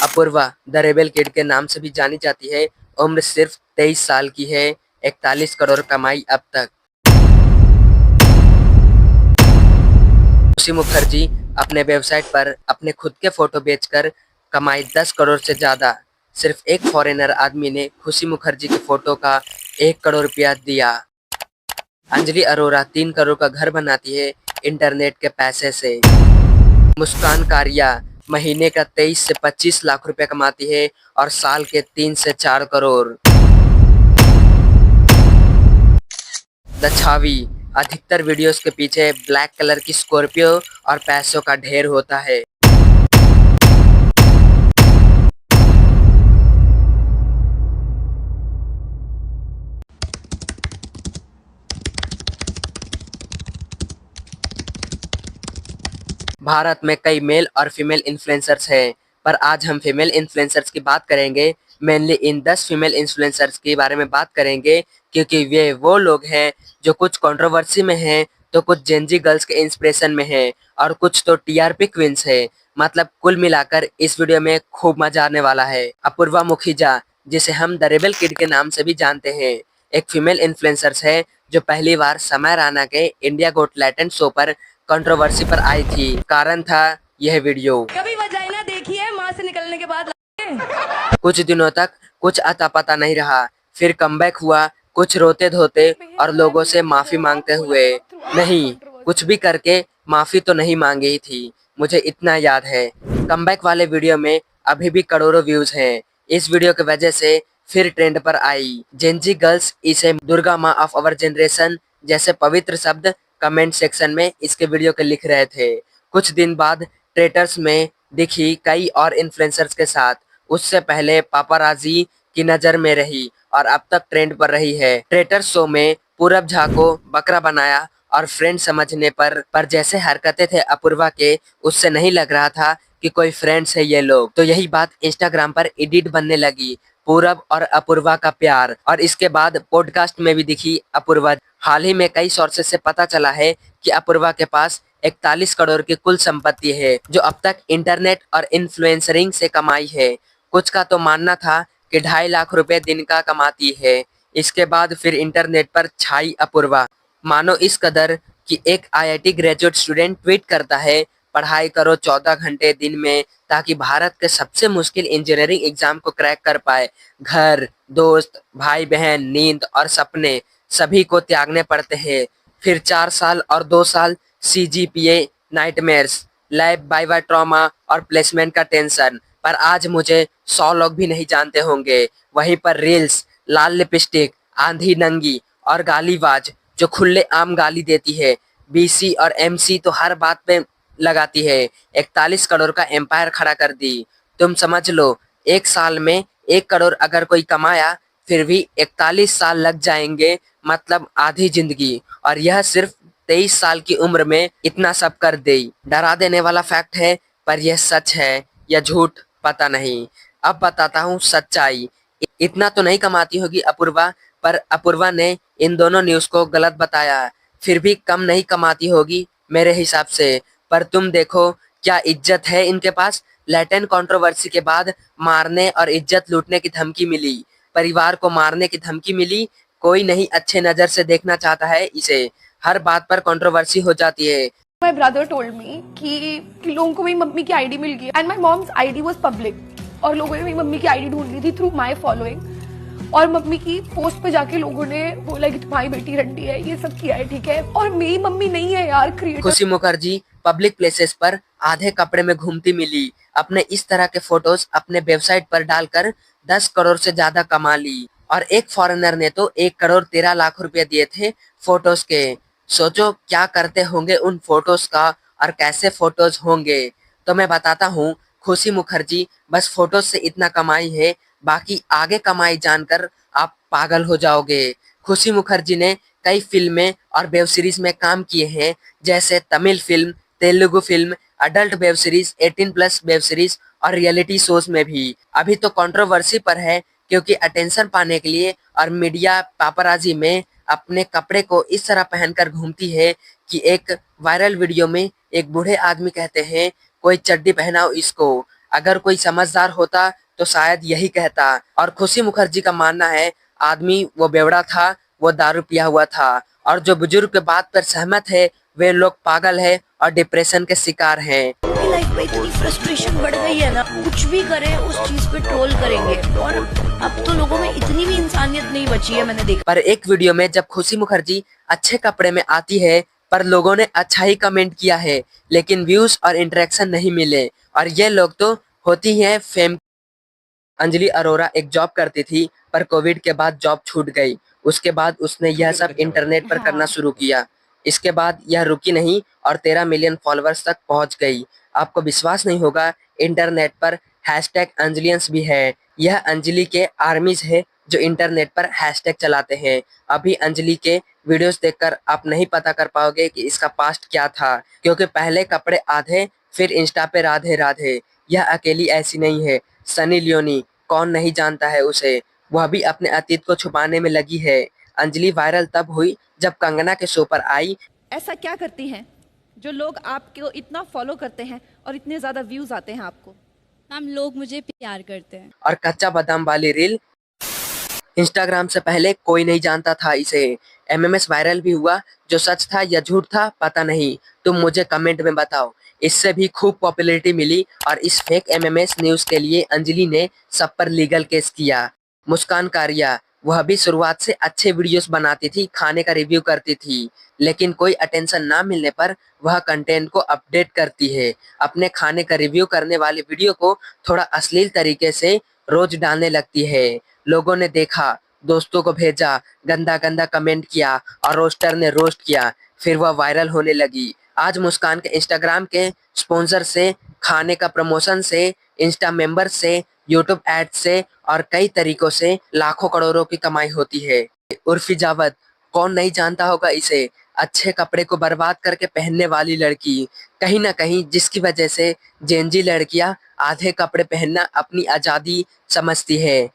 Apoorva the rebel kid के नाम से भी जानी जाती है। उम्र सिर्फ 23 साल की है। 41 करोड़ कमाई अब तक। खुशी मुखर्जी अपने वेबसाइट पर अपने खुद के फोटो बेचकर कमाई 10 करोड़ से ज्यादा। सिर्फ एक फॉरेनर आदमी ने खुशी मुखर्जी के फोटो का 1 करोड़ रुपया दिया। अंजलि अरोरा 3 करोड़ का घर बनाती है इंटरनेट के पैसे से। मुस्कान कारिया महीने का 23 से 25 लाख रुपए कमाती है और साल के 3 से 4 करोड़। द छावी अधिकतर वीडियोस के पीछे ब्लैक कलर की स्कॉर्पियो और पैसों का ढेर होता है। भारत में कई मेल और फीमेल इन्फ्लुएंसर्स हैं, पर आज हम फीमेल इन्फ्लुएंसर्स की बात करेंगे। मेनली इन 10 फीमेल इन्फ्लुएंसर्स के बारे में बात करेंगे, क्योंकि वे वो लोग हैं जो कुछ कंट्रोवर्सी में हैं, तो कुछ जेनजी गर्ल्स के इंस्पिरेशन में हैं और कुछ तो टीआरपी क्वींस है। मतलब कुल मिलाकर इस वीडियो में खूब मजा आने वाला है। अपूर्वा मुखिजा, जिसे हम द रेबेल किड के नाम से भी जानते हैं, एक फीमेल इन्फ्लुएंसर्स है जो पहली बार समय रैना के इंडिया गोट टैलेंट शो पर कंट्रोवर्सी पर आई थी। कारण था यह वीडियो। कभी वजाइना देखी है माँ से निकलने के बाद? कुछ दिनों तक कुछ अता पता नहीं रहा, फिर कमबैक हुआ, कुछ रोते धोते और लोगों से माफी मांगते हुए। नहीं, कुछ भी करके माफी तो नहीं मांगी थी, मुझे इतना याद है। कमबैक वाले वीडियो में अभी भी करोड़ों व्यूज हैं। इस वीडियो की वजह से फिर ट्रेंड पर आई। जेनजी गर्ल्स इसे दुर्गा माँ ऑफ आवर जनरेशन जैसे पवित्र शब्द कमेंट सेक्शन में इसके वीडियो के लिख रहे थे। कुछ दिन बाद ट्रेटर्स में दिखी कई और इन्फ्लुएंसर्स के साथ। उससे पहले पापाराजी की नजर में रही और अब तक ट्रेंड पर रही है। ट्रेटर्स शो में पूरब झा को बकरा बनाया और फ्रेंड समझने पर जैसे हरकतें थे अपूर्वा के, उससे नहीं लग रहा था कि कोई फ्रेंड्स है ये लोग। तो यही बात इंस्टाग्राम पर एडिट बनने लगी, पूरब और अपूर्वा का प्यार। और इसके बाद पॉडकास्ट में भी दिखी अपूर्वा। हाल ही में कई सोर्सेस से पता चला है कि अपूर्वा के पास 41 करोड़ की कुल संपत्ति है, जो अब तक इंटरनेट और इन्फ्लुएंसरिंग से कमाई है। कुछ का तो मानना था कि 2.5 लाख रुपए दिन का कमाती है। इसके बाद फिर इंटरनेट पर छाई अपूर्वा। मानो इस कदर कि एक आईआईटी ग्रेजुएट स्टूडेंट ट्वीट करता है, पढ़ाई करो 14 घंटे दिन में ताकि भारत के सबसे मुश्किल इंजीनियरिंग एग्जाम को क्रैक कर पाए। घर, दोस्त, भाई बहन, नींद और सपने सभी को त्यागने पड़ते हैं। फिर 4 साल और 2 साल CGPA nightmares, lab viva trauma और प्लेसमेंट का टेंशन। पर आज मुझे 100 लोग भी नहीं जानते होंगे। वहीं पर रील्स, लाल लिपस्टिक, आंधी नंगी और गालीबाज जो खुले आम गाली देती है। बीसी और एमसी तो हर बात पे लगाती है। 41 करोड़ का एम्पायर खड़ा कर दी। तुम समझ लो, एक साल में 1 करोड़ अगर कोई कमाया, फिर भी 41 साल लग जाएंगे, मतलब आधी जिंदगी। और यह सिर्फ 23 साल की उम्र में इतना सब कर दे। डरा देने वाला फैक्ट है, पर यह सच है या झूठ पता नहीं। अब बताता हूँ सच्चाई। इतना तो नहीं कमाती होगी अपूर्वा, पर अपूर्वा ने इन दोनों न्यूज़ को गलत बताया। फिर भी कम नहीं कमाती होगी मेरे हिसाब से। पर तुम देखो क्या इज्जत है इनके पास। लैटेंट कंट्रोवर्सी के बाद मारने और इज्जत लूटने की धमकी मिली, परिवार को मारने की धमकी मिली। कोई नहीं अच्छे नजर से देखना चाहता है इसे। हर बात पर कंट्रोवर्सी हो जाती है। My brother told me कि लोगों को मेरी मम्मी की आईडी मिल गई and my moms ID was public और लोगों ने मेरी मम्मी की आईडी ढूंढ ली थी थ्रू माय फॉलोइंग। और मम्मी की पोस्ट पे जाके लोगों ने बोला कि तुम्हारी बेटी रंडी है, ये सब किया है, ठीक है। और मेरी मम्मी नहीं है यार क्रिएटर। खुशी मुखर्जी पब्लिक प्लेसेस पर आधे कपड़े में घूमती मिली। अपने इस तरह के फोटोज अपने वेबसाइट पर डालकर 10 करोड़ से ज्यादा कमा ली। और एक फॉरेनर ने तो 1 करोड़ 13 लाख रुपए दिए थे फोटोज के। सोचो क्या करते होंगे उन फोटोज का और कैसे फोटोज होंगे। तो मैं बताता हूँ, खुशी मुखर्जी बस फोटोज से इतना कमाई है, बाकी आगे कमाई जानकर आप पागल हो जाओगे। खुशी मुखर्जी ने कई फिल्में और वेब सीरीज में काम किए हैं, जैसे Tamil film, Telugu film, adult web series, 18+ web series और रियलिटी शोज में भी। अभी तो कंट्रोवर्सी पर है, क्योंकि अटेंशन पाने के लिए और मीडिया पापराजी में अपने कपड़े को इस तरह पहनकर घूमती है कि एक वायरल वीडियो में एक बूढ़े आदमी कहते हैं, कोई चड्डी पहनाओ इसको। अगर कोई समझदार होता तो शायद यही कहता। और खुशी मुखर्जी का मानना है आदमी वो बेवड़ा था, वो दारू पिया हुआ था। और जो बुजुर्ग के बात पर सहमत है वे लोग पागल है और डिप्रेशन के शिकार हैं। उनकी लाइफ में इतनी फ्रस्ट्रेशन बढ़ गई है ना, कुछ भी करें उस चीज पे ट्रोल करेंगे। और अब तो लोगों में इतनी भी इंसानियत नहीं बची है, मैंने देखा। पर एक वीडियो में जब खुशी मुखर्जी अच्छे कपड़े में आती है पर लोगों ने अच्छा ही कमेंट किया है, लेकिन व्यूज और इंटरेक्शन नहीं मिले। और ये लोग तो होती हैं फेम। अंजलि अरोरा एक जॉब करती थी पर कोविड के बाद जॉब छूट गई। उसके बाद उसने यह सब इंटरनेट पर करना शुरू किया। इसके बाद यह रुकी नहीं और 13 मिलियन फॉलोअर्स तक पहुंच गई। आपको विश्वास नहीं होगा, इंटरनेट पर हैशटैग अंजलियंस भी है। यह अंजलि के आर्मीज है जो इंटरनेट पर हैशटैग चलाते हैं। अभी अंजलि के वीडियोस देखकर आप नहीं पता कर पाओगे कि इसका पास्ट क्या था, क्योंकि पहले कपड़े आधे फिर इंस्टा पे राधे राधे। यह अकेली ऐसी नहीं है, सनी लियोनी कौन नहीं जानता है उसे, वह भी अपने अतीत को छुपाने में लगी है। अंजलि वायरल तब हुई जब कंगना के शो पर आई ऐसा क्या करती हैं जो लोग आपको इतना फॉलो करते हैं और इतने ज्यादा व्यूज आते हैं आपको? मैम लोग मुझे प्यार करते हैं। और कच्चा बादाम वाली रील इंस्टाग्राम से पहले कोई नहीं जानता था इसे। एमएमएस वायरल भी हुआ, जो सच था या झूठ था पता नहीं, तुम मुझे कमेंट में बताओ। इससे भी खूब पॉपुलैरिटी मिली और इस फेक एमएमएस न्यूज के लिए अंजलि ने सब पर लीगल केस किया। मुस्कान कारिया, वह भी शुरुआत से अच्छे वीडियोस बनाती थी, खाने का रिव्यू करती थी, लेकिन कोई अटेंशन ना मिलने पर वह कंटेंट को अपडेट करती है। अपने खाने का रिव्यू करने वाले वीडियो को थोड़ा अश्लील तरीके से रोज डालने लगती है। लोगों ने देखा, दोस्तों को भेजा, गंदा गंदा कमेंट किया और रोस्टर ने रोस्ट किया, फिर वह वायरल होने लगी। आज मुस्कान के इंस्टाग्राम के स्पॉन्सर से, खाने का प्रमोशन से, इंस्टा मेंबर से, यूट्यूब एड से और कई तरीकों से लाखों करोड़ों की कमाई होती है। उर्फी जावद, कौन नहीं जानता होगा इसे, अच्छे कपड़े को बर्बाद करके पहनने वाली लड़की, कहीं ना कहीं जिसकी वजह से जेनजी लड़कियां आधे कपड़े पहनना अपनी आजादी समझती है।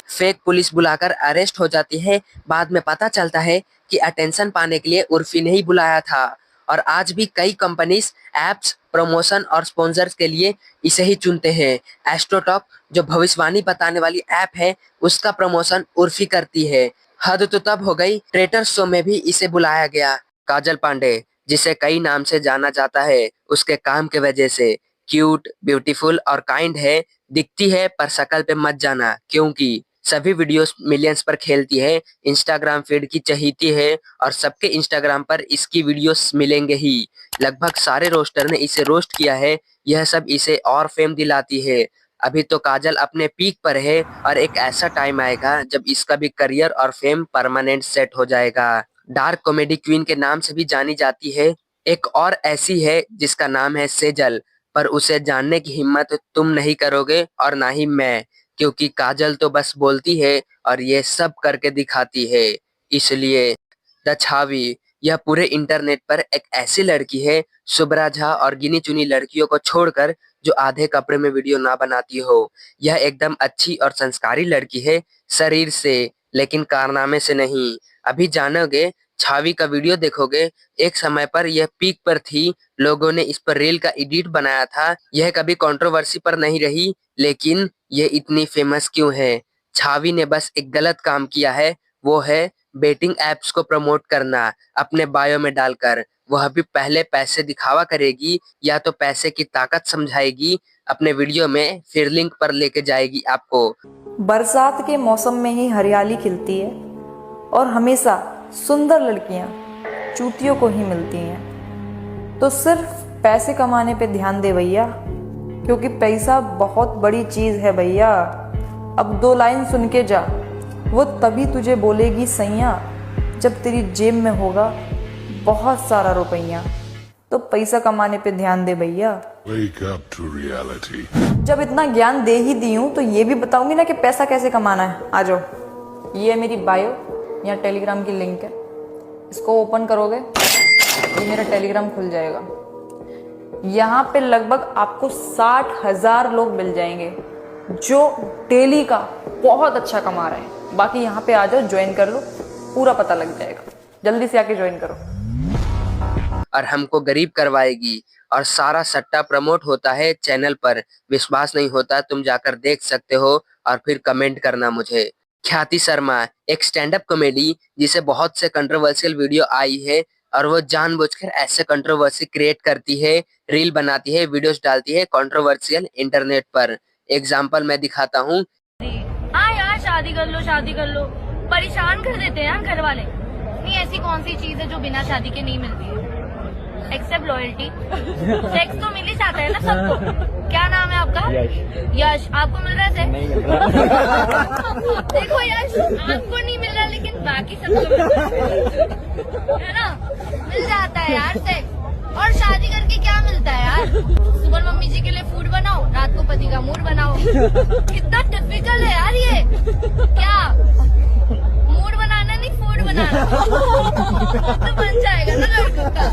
फेक पुलिस बुलाकर अरेस्ट हो जाती है, बाद में पता चलता है कि अटेंशन पाने के लिए उर्फी ने ही बुलाया था। और आज भी कई कंपनीज एप्स प्रमोशन और स्पॉन्सर्स के लिए इसे ही चुनते हैं। एस्ट्रोटॉक जो भविष्यवाणी बताने वाली ऐप है, उसका प्रमोशन उर्फी करती है। हद तो तब हो गई, ट्रेटर शो में भी इसे बुलाया गया। काजल पांडे, जिसे कई नाम से जाना जाता है उसके काम के वजह से, क्यूट, ब्यूटीफुल और काइंड है, दिखती है पर शक्ल पे मत जाना, क्योंकि सभी वीडियोस मिलियंस पर खेलती है। इंस्टाग्राम फीड की चहीती है और सबके इंस्टाग्राम पर इसकी वीडियोस मिलेंगे ही। लगभग सारे रोस्टर ने इसे रोस्ट किया है, यह सब इसे और फेम दिलाती है। अभी तो काजल अपने पीक पर है और एक ऐसा टाइम आएगा जब इसका भी करियर और फेम परमानेंट सेट हो जाएगा। डार्क कॉमेडी क्वीन के नाम से भी जानी जाती है। एक और ऐसी है जिसका नाम है सेजल, पर उसे जानने की हिम्मत तुम नहीं करोगे और ना ही मैं, क्योंकि काजल तो बस बोलती है और ये सब करके दिखाती है। इसलिए द छावी, यह पूरे इंटरनेट पर एक ऐसी लड़की है, शुभ्रा झा और गिनी चुनी लड़कियों को छोड़कर, जो आधे कपड़े में वीडियो ना बनाती हो। यह एकदम अच्छी और संस्कारी लड़की है, शरीर से, लेकिन कारनामे से नहीं। अभी जानोगे, छावी का वीडियो देखोगे, एक समय पर यह पीक पर थी, लोगों ने इस पर रील का एडिट बनाया था। यह कभी कंट्रोवर्सी पर नहीं रही, लेकिन ये इतनी फेमस क्यों है? छावी ने बस एक गलत काम किया है, वो है बेटिंग एप्स को प्रमोट करना अपने बायो में डालकर। वह भी पहले पैसे दिखावा करेगी या तो पैसे की ताकत समझाएगी अपने वीडियो में, फिर लिंक पर लेके जाएगी आपको। बरसात के मौसम में ही हरियाली खिलती है और हमेशा सुंदर लड़कियां चूतियों को ही मिलती हैं। तो सिर्फ पैसे कमाने पे ध्यान दे भैया, क्योंकि पैसा बहुत बड़ी चीज है भैया। अब 2 लाइन सुन के जा, वो तभी तुझे बोलेगी सैया जब तेरी जेब में होगा बहुत सारा रुपैया। तो पैसा कमाने पे ध्यान दे भैया। Wake up to reality. जब इतना ज्ञान दे ही दी हूँ तो ये भी बताऊंगी ना कि पैसा कैसे कमाना है। आ जाओ, ये है मेरी बायो, यहाँ टेलीग्राम की लिंक है, इसको ओपन करोगे ये मेरा टेलीग्राम खुल जाएगा। यहाँ पे लगभग आपको 60,000 लोग मिल जाएंगे जो डेली का बहुत अच्छा कमा रहे हैं। बाकी यहाँ पे आ जाओ, ज्वाइन कर लो, पूरा पता लग जाएगा। जल्दी से आके ज्वाइन करो। और हमको गरीब करवाएगी। और सारा सट्टा प्रमोट होता है चैनल पर। विश्वास नहीं होता तुम जाकर देख सकते हो और फिर कमेंट करना मुझे। ख्याति शर्मा एक स्टैंड अप कॉमेडी जिसे बहुत से कंट्रोवर्शियल वीडियो आई है और वो जानबूझकर ऐसे कंट्रोवर्सी क्रिएट करती है, रील बनाती है, वीडियोस डालती है कंट्रोवर्शियल इंटरनेट पर। एग्जाम्पल मैं दिखाता हूँ। हाँ यार शादी कर लो परेशान कर देते हैं यार घर वाले। नहीं ऐसी कौन सी चीज है जो बिना शादी के नहीं मिलती है, एक्सेप्ट लॉयल्टी। सेक्स तो मिल ही जाता है ना सबको। क्या नाम है आपका? यश। आपको मिल रहा है सेक्स? देखो यश आपको नहीं मिल रहा लेकिन बाकी सबको मिल रहा है ना, मिल जाता है यार सेक्स। और शादी करके क्या मिलता है यार? सुबह मम्मी जी के लिए फूड बनाओ, रात को पति का मूड बनाओ। कितना टिपिकल है यार ये। क्या मूड बनाना नहीं फूड बनाना तो बन जाएगा ना लड़कों का,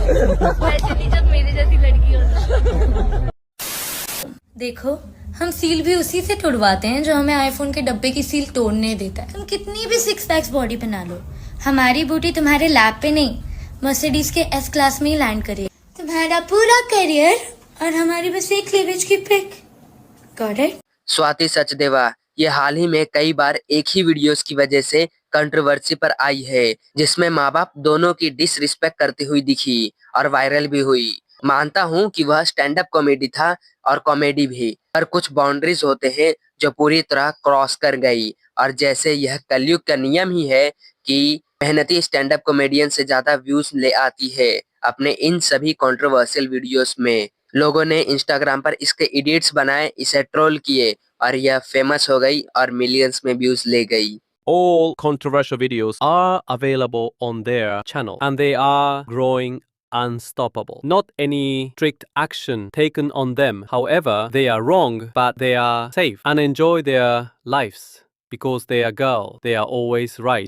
स्पेशली जब मेरे जैसी लड़की हो तो। देखो हम सील भी उसी से तोड़वाते हैं जो हमें आईफोन के डब्बे की सील तोड़ने देता है। तुम कितनी भी 6 पैक्स बॉडी बना लो, हमारी बूटी तुम्हारे लैब पे नहीं मर्सिडीज के एस क्लास में ही लैंड करेगी। तुम्हारा पूरा करियर और हमारी बस एक क्लीवेज की pic. Got it? Swati Sachdeva ये हाल ही में कई बार एक ही वीडियोस की वजह से कंट्रोवर्सी पर आई है, जिसमें माँ बाप दोनों की डिसरिस्पेक्ट करती हुई दिखी और वायरल भी हुई। मानता हूँ कि वह स्टैंड अप कॉमेडी था और कॉमेडी भी, पर कुछ बाउंड्रीज होते हैं जो पूरी तरह क्रॉस कर गई। और जैसे यह कलयुग का नियम ही है कि मेहनती स्टैंड अप कॉमेडियन से ज्यादा व्यूज ले आती है अपने इन सभी कंट्रोवर्शियल वीडियोस में। लोगों ने इंस्टाग्राम पर इसके एडिट्स बनाए, इसे ट्रोल किए और यह फेमस हो गई और मिलियंस में व्यूज ले गई। All controversial videos are available on their channel and they are growing unstoppable. Not any strict action taken on them. However, they are wrong, but they are safe and enjoy their lives because they are girl. They are always right.